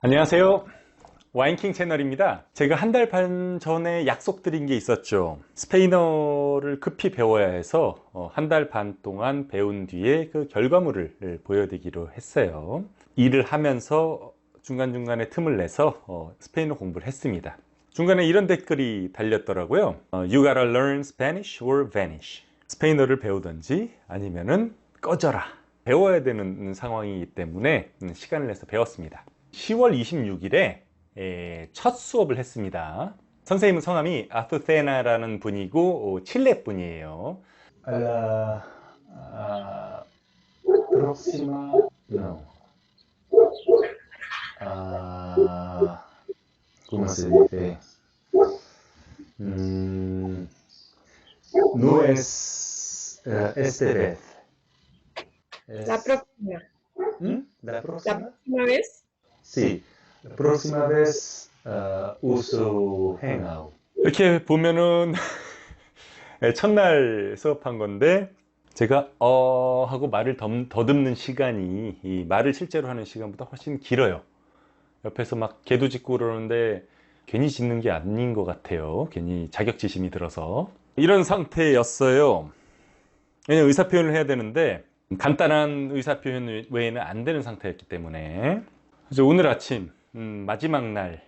안녕하세요. 와인킹 채널입니다. 제가 한 달 반 전에 약속드린 게 있었죠. 스페인어를 급히 배워야 해서 한 달 반 동안 배운 뒤에 그 결과물을 보여드리기로 했어요. 일을 하면서 중간중간에 틈을 내서 스페인어 공부를 했습니다. 중간에 이런 댓글이 달렸더라고요. You gotta learn Spanish or vanish. 스페인어를 배우든지 아니면은 꺼져라. 배워야 되는 상황이기 때문에 시간을 내서 배웠습니다. 10월 26일에 첫 수업을 했습니다. 선생님은 성함이 아투세나라는 분이고 칠레 분이에요. A la próxima, no. ¿Cómo se dice? No es esta vez. La próxima. ¿La La próxima? próxima vez. Sí, la próxima vez uso Hangout. 이렇게 보면은 첫날 수업한 건데 제가 하고 말을 더듬는 시간이 이 말을 실제로 하는 시간보다 훨씬 길어요. 옆에서 막 개도 짖고 그러는데 괜히 짖는 게 아닌 것 같아요. 괜히 자격지심이 들어서 이런 상태였어요. 왜냐면 의사표현을 해야 되는데 간단한 의사표현 외에는 안 되는 상태였기 때문에. 그래서 오늘 아침 마지막 날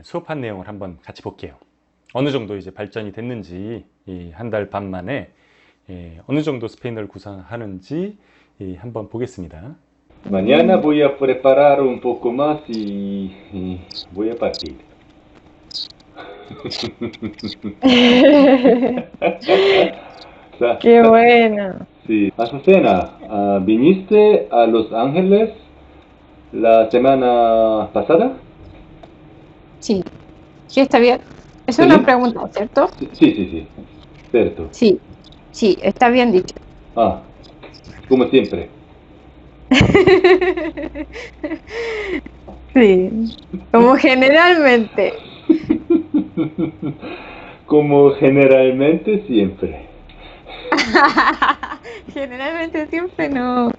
수업한 내용을 한번 같이 볼게요. 어느 정도 이제 발전이 됐는지 한 달 반 만에 어느 정도 스페인어를 구사하는지 한번 보겠습니다. Mañana voy a preparar un poco más y voy a partir. Qué bueno. Sí. Azucena, ¿viniste a Los Ángeles la semana pasada? Sí, sí, está bien. Es ¿Está una bien? pregunta, ¿cierto? Sí. Cierto. Sí, sí, está bien dicho. Ah, como siempre. Sí, como generalmente. Como generalmente siempre. Generalmente siempre no.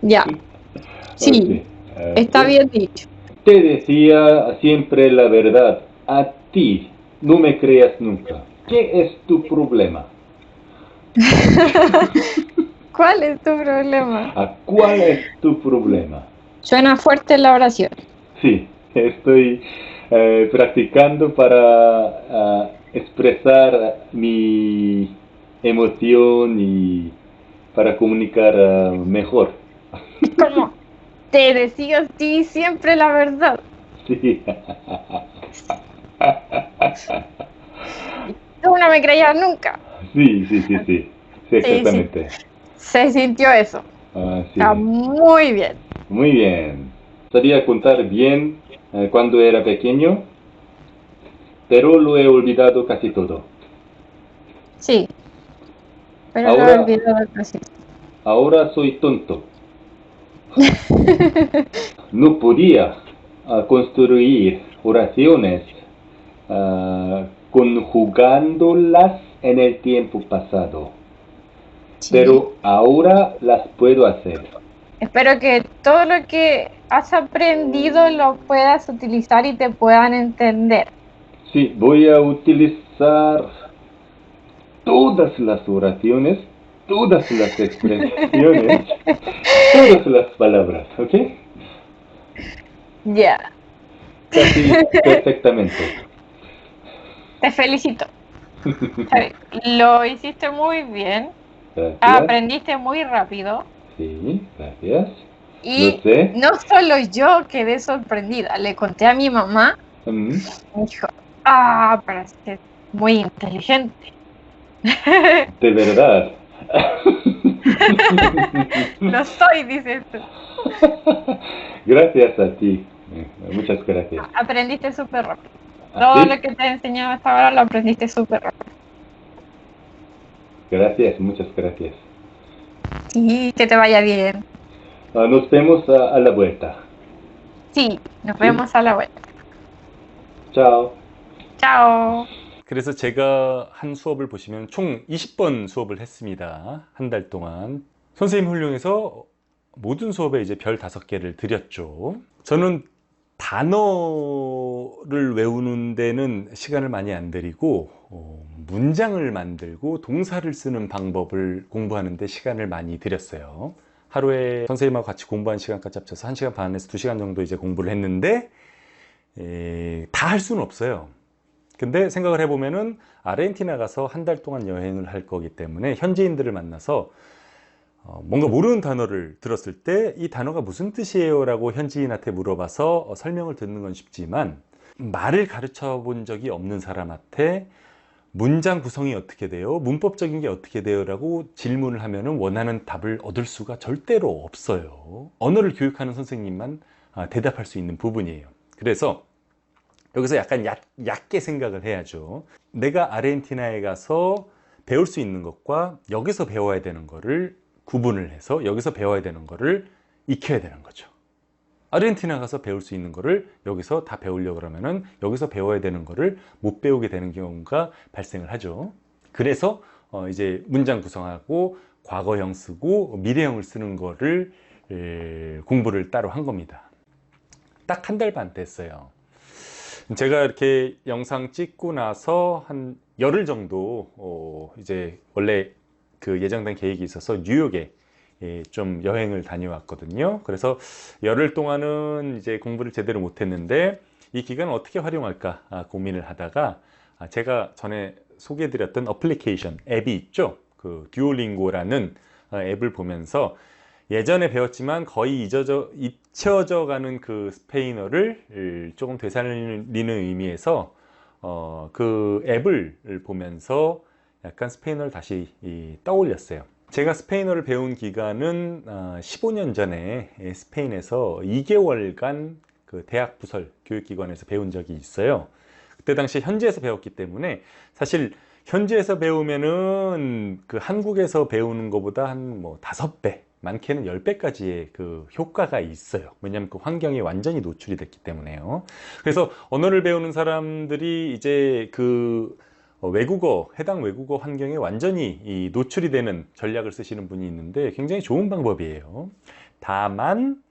Ya, sí, Ok. está bien dicho. Te decía siempre la verdad. A ti no me creas nunca. ¿Qué es tu problema? ¿Cuál es tu problema? ¿Cuál es tu problema? Suena fuerte la oración. Sí, estoy practicando para expresar mi emoción y para comunicar mejor. Como te decía a ti siempre la verdad. Sí. Tú no me creías nunca. Sí, exactamente. Se sintió eso. Sí. Está muy bien. Muy bien. Sabía contar bien cuando era pequeño, pero lo he olvidado casi todo. Sí. Pero Ahora- lo he olvidado casi. Ahora soy tonto. No podía construir oraciones conjugándolas en el tiempo pasado, Sí. pero ahora las puedo hacer. Espero que todo lo que has aprendido lo puedas utilizar y te puedan entender. Sí, voy a utilizar todas las oraciones, todas las expresiones, todas las palabras, ¿ok? Ya. Casi perfectamente. Te felicito. Está bien. Lo hiciste muy bien. Gracias. Aprendiste muy rápido. Sí, gracias. Y Lo sé. no solo yo quedé sorprendida. Le conté a mi mamá. Mm, Me dijo, pero es que es muy inteligente. de verdad. Lo soy, dices tú. Gracias a ti. Muchas gracias. Aprendiste súper rápido. ¿Ah, Todo sí? lo que te he enseñado hasta ahora lo aprendiste súper rápido. Gracias, muchas gracias. Sí, que te vaya bien. Nos vemos a la vuelta. Sí, nos vemos a la vuelta. Chao. Chao. 그래서 제가 한 수업을 보시면 총 20번 수업을 했습니다. 한 달 동안. 선생님 훌륭해서 모든 수업에 이제 별 5개를 드렸죠. 저는 단어를 외우는 데는 시간을 많이 안 들이고 문장을 만들고 동사를 쓰는 방법을 공부하는 데 시간을 많이 들였어요. 하루에 선생님하고 같이 공부한 시간까지 합쳐서 1시간 반에서 2시간 정도 이제 공부를 했는데 다 할 수는 없어요. 근데 생각을 해보면은 아르헨티나 가서 한 달 동안 여행을 할 거기 때문에 현지인들을 만나서 뭔가 모르는 단어를 들었을 때 이 단어가 무슨 뜻이에요? 라고 현지인한테 물어봐서 설명을 듣는 건 쉽지만 말을 가르쳐 본 적이 없는 사람한테 문장 구성이 어떻게 돼요? 문법적인 게 어떻게 돼요? 라고 질문을 하면은 원하는 답을 얻을 수가 절대로 없어요. 언어를 교육하는 선생님만 대답할 수 있는 부분이에요. 그래서 여기서 약간 얕게 생각을 해야죠. 내가 아르헨티나에 가서 배울 수 있는 것과 여기서 배워야 되는 거를 구분을 해서 여기서 배워야 되는 거를 익혀야 되는 거죠. 아르헨티나 가서 배울 수 있는 거를 여기서 다 배우려고 그러면은 여기서 배워야 되는 거를 못 배우게 되는 경우가 발생을 하죠. 그래서 이제 문장 구성하고 과거형 쓰고 미래형을 쓰는 거를 공부를 따로 한 겁니다. 딱 한 달 반 됐어요. 제가 이렇게 영상 찍고 나서 한 열흘 정도 이제 원래 그 예정된 계획이 있어서 뉴욕에 좀 여행을 다녀왔거든요. 그래서 열흘 동안은 이제 공부를 제대로 못했는데 이 기간을 어떻게 활용할까 고민을 하다가 제가 전에 소개해드렸던 어플리케이션 앱이 있죠. 그 듀오링고라는 앱을 보면서 예전에 배웠지만 거의 잊혀져 가는 그 스페인어를 조금 되살리는 의미에서 그 앱을 보면서 약간 스페인어를 다시 떠올렸어요. 제가 스페인어를 배운 기간은 15년 전에 스페인에서 2개월간 그 대학 부설 교육기관에서 배운 적이 있어요. 그때 당시 현지에서 배웠기 때문에 사실 현지에서 배우면은 그 한국에서 배우는 것보다 한 뭐 5배, 많게는 10배까지의 그 효과가 있어요. 왜냐하면 그 환경에 완전히 노출이 됐기 때문에요. 그래서 언어를 배우는 사람들이 이제 그 외국어, 해당 외국어 환경에 완전히 노출이 되는 전략을 쓰시는 분이 있는데 굉장히 좋은 방법이에요. 다만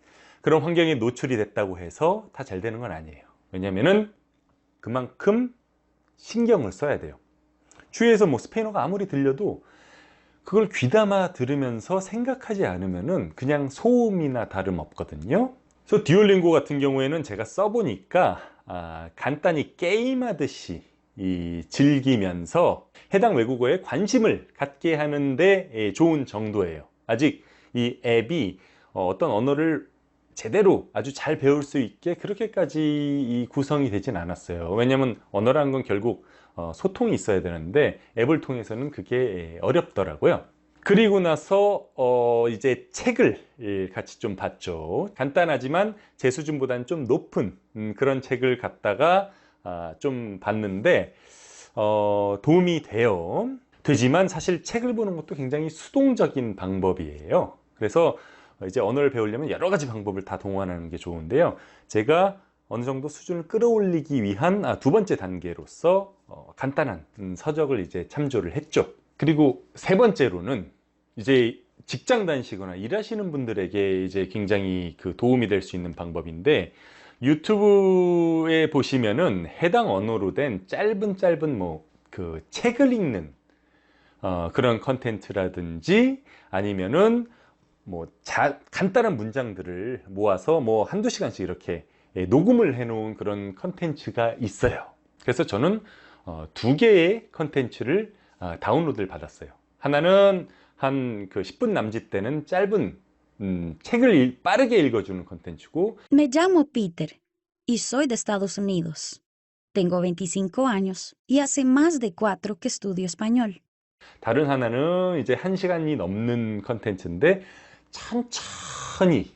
그런 환경에 노출이 됐다고 해서 다 잘 되는 건 아니에요. 왜냐면은 그만큼 신경을 써야 돼요. 주위에서 뭐 스페인어가 아무리 들려도 그걸 귀담아 들으면서 생각하지 않으면은 그냥 소음이나 다름없거든요. 그래서 듀오링고 같은 경우에는 제가 써보니까 간단히 게임하듯이 즐기면서 해당 외국어에 관심을 갖게 하는데 좋은 정도예요. 아직 이 앱이 어떤 언어를 제대로 아주 잘 배울 수 있게 그렇게까지 구성이 되진 않았어요. 왜냐하면 언어라는 건 결국 소통이 있어야 되는데 앱을 통해서는 그게 어렵더라고요. 그리고 나서 이제 책을 같이 좀 봤죠. 간단하지만 제 수준보다는 좀 높은 그런 책을 갖다가 좀 봤는데 도움이 돼요. 되지만 사실 책을 보는 것도 굉장히 수동적인 방법이에요. 그래서 이제 언어를 배우려면 여러 가지 방법을 다 동원하는 게 좋은데요. 제가 어느 정도 수준을 끌어올리기 위한 두 번째 단계로서 간단한 서적을 이제 참조를 했죠. 그리고 세 번째로는 이제 직장 다니시거나 일하시는 분들에게 이제 굉장히 그 도움이 될 수 있는 방법인데 유튜브에 보시면은 해당 언어로 된 짧은 뭐 그 책을 읽는 그런 컨텐츠라든지 아니면은 뭐 간단한 문장들을 모아서 뭐 한두 시간씩 이렇게 녹음을 해 놓은 그런 컨텐츠가 있어요. 그래서 저는 두 개의 컨텐츠를 다운로드를 받았어요. 하나는 한 그 10분 남짓 되는 짧은 책을 빠르게 읽어주는 컨텐츠고 Me llamo Peter y soy de Estados Unidos. Tengo 25 años y hace más de 4 que estudio español. 다른 하나는 이제 1시간이 넘는 컨텐츠인데 천천히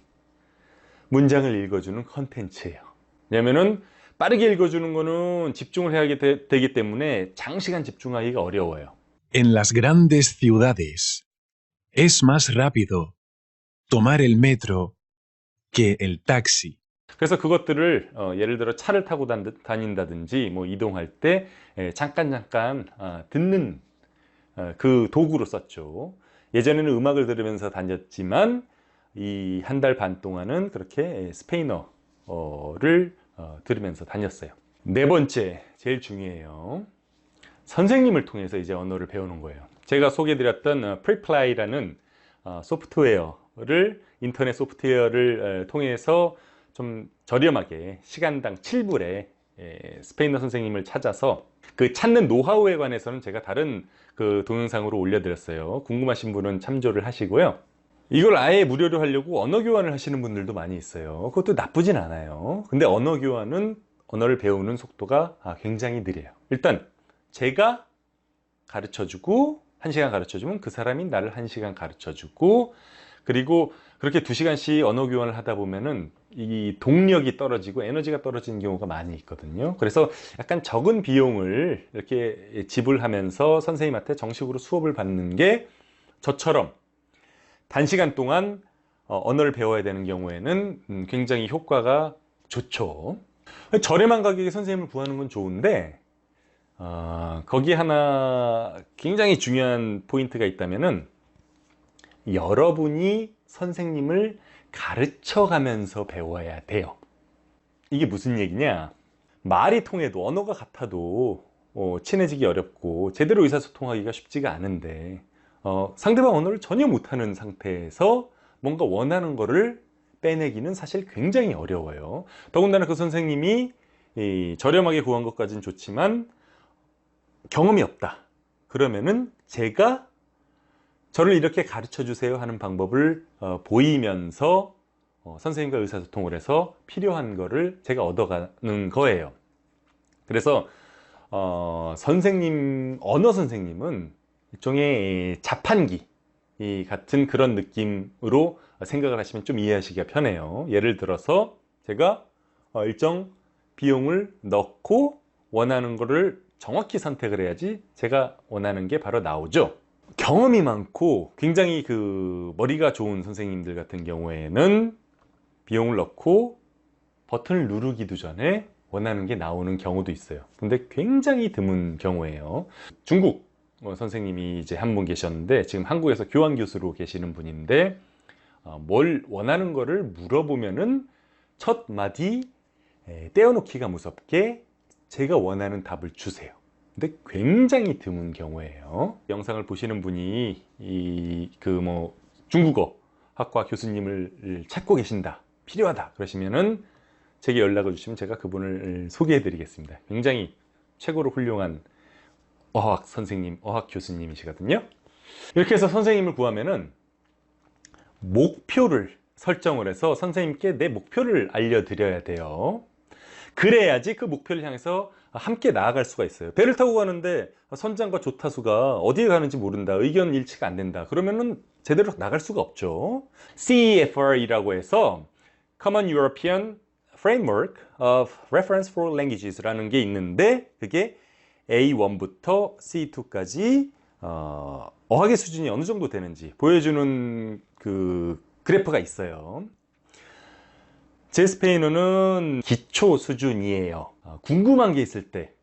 문장을 읽어주는 컨텐츠예요. 왜냐면은 빠르게 읽어주는 거는 집중을 해야 되기 때문에 장시간 집중하기가 어려워요. En las grandes ciudades es más rápido tomar el metro que el taxi. 그래서 그것들을 예를 들어 차를 타고 다닌다든지 뭐 이동할 때 잠깐 듣는 그 도구로 썼죠. 예전에는 음악을 들으면서 다녔지만 이 한 달 반 동안은 그렇게 스페인어를 들으면서 다녔어요. 네 번째, 제일 중요해요. 선생님을 통해서 이제 언어를 배우는 거예요. 제가 소개해드렸던 프리플라이라는 소프트웨어를, 인터넷 소프트웨어를 통해서 좀 저렴하게 시간당 7불에 스페인어 선생님을 찾아서 그 찾는 노하우에 관해서는 제가 다른 그 동영상으로 올려드렸어요. 궁금하신 분은 참조를 하시고요. 이걸 아예 무료로 하려고 언어 교환을 하시는 분들도 많이 있어요. 그것도 나쁘진 않아요. 근데 언어 교환은 언어를 배우는 속도가 굉장히 느려요. 일단 제가 가르쳐주고 1시간 가르쳐주면 그 사람이 나를 1시간 가르쳐주고, 그리고 그렇게 2시간씩 언어 교환을 하다 보면은 이 동력이 떨어지고 에너지가 떨어지는 경우가 많이 있거든요. 그래서 약간 적은 비용을 이렇게 지불하면서 선생님한테 정식으로 수업을 받는 게 저처럼 단시간 동안 언어를 배워야 되는 경우에는 굉장히 효과가 좋죠. 저렴한 가격에 선생님을 구하는 건 좋은데 거기 하나 굉장히 중요한 포인트가 있다면은 여러분이 선생님을 가르쳐 가면서 배워야 돼요. 이게 무슨 얘기냐? 말이 통해도, 언어가 같아도 친해지기 어렵고 제대로 의사소통하기가 쉽지가 않은데 상대방 언어를 전혀 못하는 상태에서 뭔가 원하는 거를 빼내기는 사실 굉장히 어려워요. 더군다나 그 선생님이 저렴하게 구한 것까지는 좋지만 경험이 없다. 그러면은 제가 저를 이렇게 가르쳐 주세요 하는 방법을 보이면서 선생님과 의사소통을 해서 필요한 거를 제가 얻어가는 거예요. 그래서 언어 선생님은 일종의 자판기 같은 그런 느낌으로 생각을 하시면 좀 이해하시기가 편해요. 예를 들어서 제가 일정 비용을 넣고 원하는 거를 정확히 선택을 해야지 제가 원하는 게 바로 나오죠. 경험이 많고 굉장히 그 머리가 좋은 선생님들 같은 경우에는 비용을 넣고 버튼을 누르기도 전에 원하는 게 나오는 경우도 있어요. 근데 굉장히 드문 경우예요. 중국 선생님이 이제 한 분 계셨는데 지금 한국에서 교환 교수로 계시는 분인데 뭘 원하는 거를 물어보면은 첫 마디 떼어놓기가 무섭게 제가 원하는 답을 주세요. 근데 굉장히 드문 경우예요. 영상을 보시는 분이 중국어 학과 교수님을 찾고 계신다, 필요하다 그러시면은 제게 연락을 주시면 제가 그분을 소개해 드리겠습니다. 굉장히 최고로 훌륭한 어학 선생님, 어학 교수님이시거든요. 이렇게 해서 선생님을 구하면은 목표를 설정을 해서 선생님께 내 목표를 알려드려야 돼요. 그래야지 그 목표를 향해서 함께 나아갈 수가 있어요. 배를 타고 가는데 선장과 조타수가 어디에 가는지 모른다, 의견 일치가 안 된다, 그러면은 제대로 나갈 수가 없죠. CEFR이라고 해서 Common European Framework of Reference for Languages 라는 게 있는데 그게 A1부터 C2까지 어학의 수준이 어느 정도 되는지 보여주는 그 그래프가 있어요. 제 스페인어는 기초 수준이에요. 궁금한 게 있을 때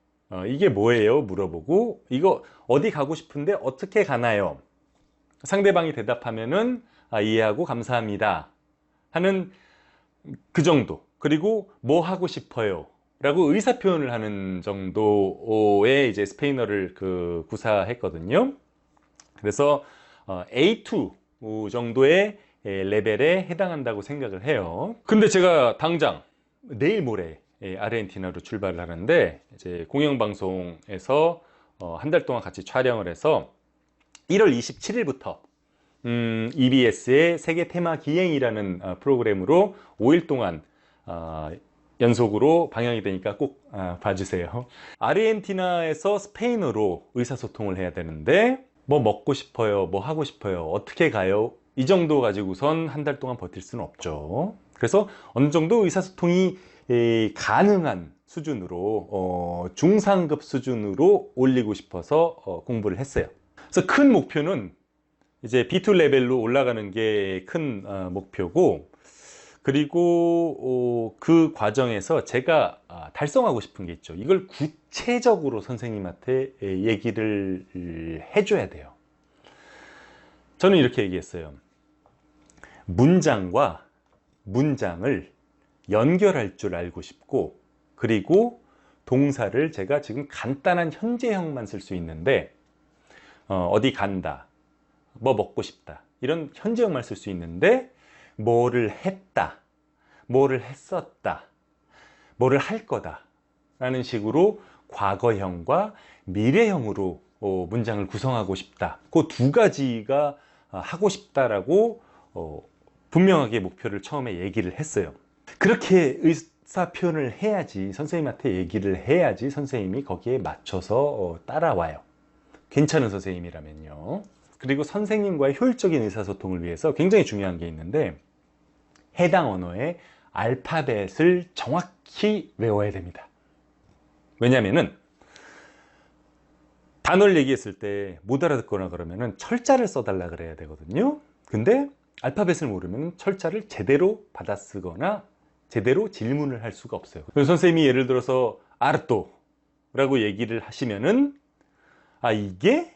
이게 뭐예요? 물어보고 이거 어디 가고 싶은데 어떻게 가나요? 상대방이 대답하면은 이해하고 감사합니다 하는 그 정도. 그리고 뭐 하고 싶어요? 라고 의사표현을 하는 정도의 이제 스페인어를 구사했거든요. 그래서 A2 정도의 레벨에 해당한다고 생각을 해요. 근데 제가 당장 내일 모레 아르헨티나로 출발을 하는데 이제 공영방송에서 한 달 동안 같이 촬영을 해서 1월 27일부터 EBS의 세계 테마 기행이라는 프로그램으로 5일 동안 연속으로 방영이 되니까 꼭 봐주세요. 아르헨티나에서 스페인어로 의사소통을 해야 되는데 뭐 먹고 싶어요, 뭐 하고 싶어요, 어떻게 가요, 이 정도 가지고선 한 달 동안 버틸 수는 없죠. 그래서 어느 정도 의사소통이 가능한 수준으로 중상급 수준으로 올리고 싶어서 공부를 했어요. 그래서 큰 목표는 이제 B2 레벨로 올라가는 게 큰 목표고, 그리고 그 과정에서 제가 달성하고 싶은 게 있죠. 이걸 구체적으로 선생님한테 얘기를 해줘야 돼요. 저는 이렇게 얘기했어요. 문장과 문장을 연결할 줄 알고 싶고 그리고 동사를 제가 지금 간단한 현재형만 쓸 수 있는데 어디 간다, 뭐 먹고 싶다 이런 현재형만 쓸 수 있는데 뭐를 했다, 뭐를 했었다, 뭐를 할 거다 라는 식으로 과거형과 미래형으로 문장을 구성하고 싶다. 그 두 가지가 하고 싶다라고 분명하게 목표를 처음에 얘기를 했어요. 그렇게 의사 표현을 해야지, 선생님한테 얘기를 해야지 선생님이 거기에 맞춰서 따라와요. 괜찮은 선생님이라면요. 그리고 선생님과의 효율적인 의사소통을 위해서 굉장히 중요한 게 있는데, 해당 언어의 알파벳을 정확히 외워야 됩니다. 왜냐면은 단어를 얘기했을 때 못 알아듣거나 그러면은 철자를 써달라 그래야 되거든요. 근데 알파벳을 모르면 철자를 제대로 받아 쓰거나 제대로 질문을 할 수가 없어요. 그래서 선생님이 예를 들어서 아르토 라고 얘기를 하시면은 이게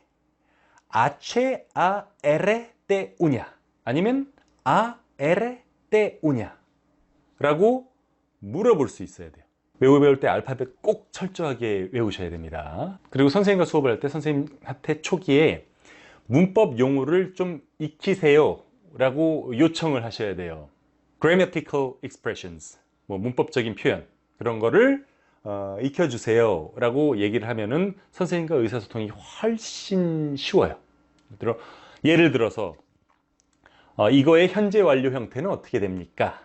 아체 아 에레 테 우냐 아니면 아 에레 테 우냐 라고 물어볼 수 있어야 돼요. 외울 때 알파벳 꼭 철저하게 외우셔야 됩니다. 그리고 선생님과 수업을 할 때 선생님한테 초기에 문법 용어를 좀 익히세요 라고 요청을 하셔야 돼요. grammatical expressions, 뭐 문법적인 표현 그런 거를 익혀주세요 라고 얘기를 하면은 선생님과 의사소통이 훨씬 쉬워요. 예를 들어서 이거의 현재 완료 형태는 어떻게 됩니까?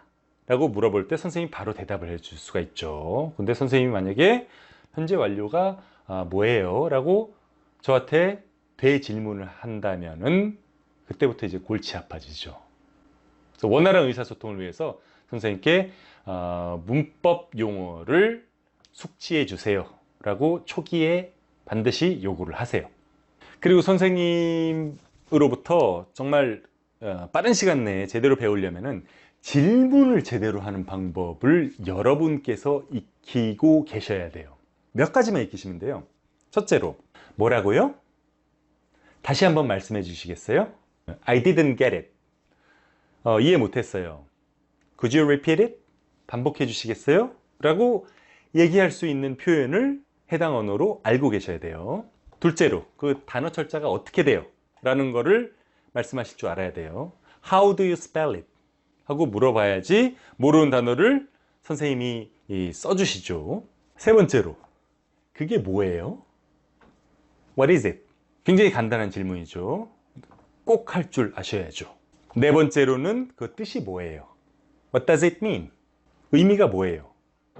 라고 물어볼 때 선생님이 바로 대답을 해줄 수가 있죠. 근데 선생님이 만약에 현재 완료가 뭐예요? 라고 저한테 되질문을 한다면은 그때부터 이제 골치 아파지죠. 그래서 원활한 의사소통을 위해서 선생님께 문법 용어를 숙지해 주세요 라고 초기에 반드시 요구를 하세요. 그리고 선생님으로부터 정말 빠른 시간 내에 제대로 배우려면은 질문을 제대로 하는 방법을 여러분께서 익히고 계셔야 돼요. 몇 가지만 익히시면 돼요. 첫째로, 뭐라고요? 다시 한번 말씀해 주시겠어요? I didn't get it. 이해 못했어요. Could you repeat it? 반복해 주시겠어요? 라고 얘기할 수 있는 표현을 해당 언어로 알고 계셔야 돼요. 둘째로, 그 단어 철자가 어떻게 돼요? 라는 거를 말씀하실 줄 알아야 돼요. How do you spell it? 하고 물어봐야지 모르는 단어를 선생님이 써주시죠. 세 번째로, 그게 뭐예요? What is it? 굉장히 간단한 질문이죠. 꼭 할 줄 아셔야죠. 네 번째로는 그 뜻이 뭐예요? What does it mean? 의미가 뭐예요?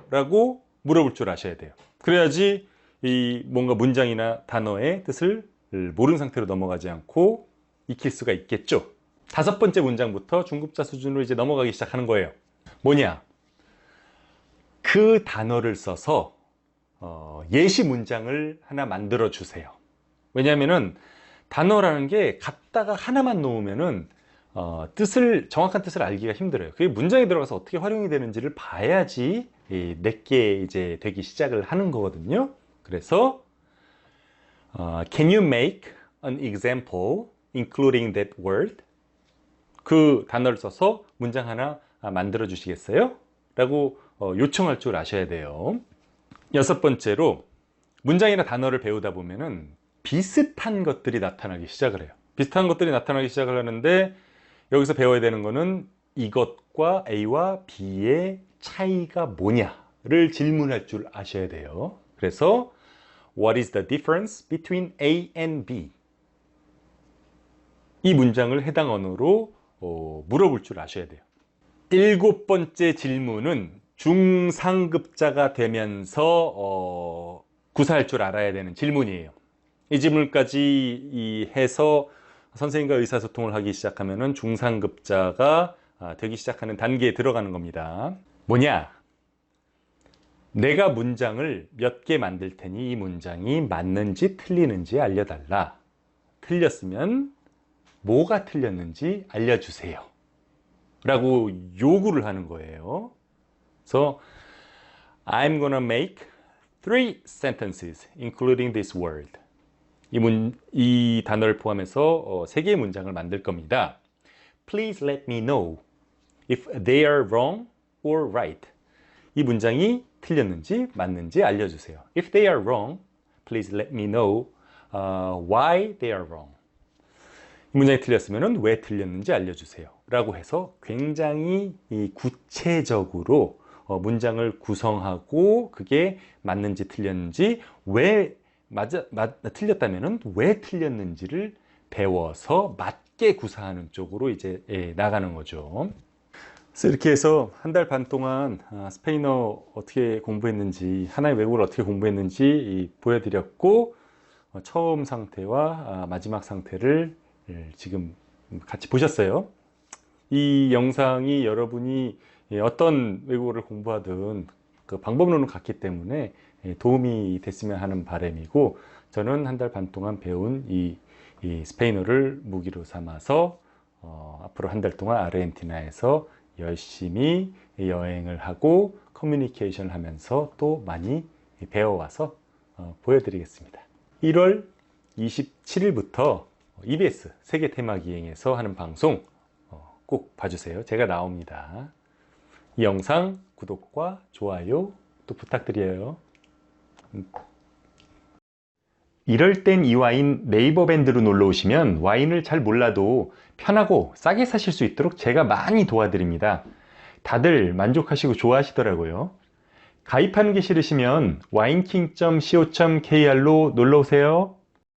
라고 물어볼 줄 아셔야 돼요. 그래야지 이 뭔가 문장이나 단어의 뜻을 모르는 상태로 넘어가지 않고 익힐 수가 있겠죠. 다섯 번째 문장부터 중급자 수준으로 이제 넘어가기 시작하는 거예요. 뭐냐? 그 단어를 써서 예시 문장을 하나 만들어 주세요. 왜냐하면은 단어라는 게 갖다가 하나만 놓으면은 정확한 뜻을 알기가 힘들어요. 그게 문장에 들어가서 어떻게 활용이 되는지를 봐야지 내게 이제 되기 시작을 하는 거거든요. 그래서 Can you make an example including that word? 그 단어를 써서 문장 하나 만들어 주시겠어요? 라고 요청할 줄 아셔야 돼요. 여섯 번째로, 문장이나 단어를 배우다 보면은 비슷한 것들이 나타나기 시작을 해요. 비슷한 것들이 나타나기 시작을 하는데 여기서 배워야 되는 거는 이것과 A와 B의 차이가 뭐냐를 질문할 줄 아셔야 돼요. 그래서 What is the difference between A and B? 이 문장을 해당 언어로 물어볼 줄 아셔야 돼요. 일곱 번째 질문은 중상급자가 되면서 구사할 줄 알아야 되는 질문이에요. 이 질문까지 해서 선생님과 의사소통을 하기 시작하면 중상급자가 되기 시작하는 단계에 들어가는 겁니다. 뭐냐? 내가 문장을 몇 개 만들 테니 이 문장이 맞는지 틀리는지 알려달라. 틀렸으면 뭐가 틀렸는지 알려주세요 라고 요구를 하는 거예요. 그래서 I'm gonna make 3 sentences including this word. 이 단어를 포함해서 3개의 문장을 만들 겁니다. Please let me know if they are wrong or right. 이 문장이 틀렸는지 맞는지 알려주세요. If they are wrong, please let me know why they are wrong. 이 문장이 틀렸으면 왜 틀렸는지 알려주세요. 라고 해서 굉장히 구체적으로 문장을 구성하고 그게 맞는지 틀렸는지 왜 틀렸다면 왜 틀렸는지를 배워서 맞게 구사하는 쪽으로 이제 나가는 거죠. 그래서 이렇게 해서 한 달 반 동안 스페인어 어떻게 공부했는지, 하나의 외국어를 어떻게 공부했는지 보여드렸고, 처음 상태와 마지막 상태를 지금 같이 보셨어요. 이 영상이 여러분이 어떤 외국어를 공부하든 그 방법론은 같기 때문에 도움이 됐으면 하는 바람이고, 저는 한 달 반 동안 배운 이 스페인어를 무기로 삼아서 앞으로 한 달 동안 아르헨티나에서 열심히 여행을 하고 커뮤니케이션을 하면서 또 많이 배워와서 보여드리겠습니다. 1월 27일부터 EBS 세계 테마 기행에서 하는 방송 꼭 봐주세요. 제가 나옵니다. 이 영상 구독과 좋아요 또 부탁드려요. 이럴 땐 이 와인 네이버 밴드로 놀러 오시면 와인을 잘 몰라도 편하고 싸게 사실 수 있도록 제가 많이 도와드립니다. 다들 만족하시고 좋아하시더라고요. 가입하는 게 싫으시면 wineking.co.kr로 놀러 오세요.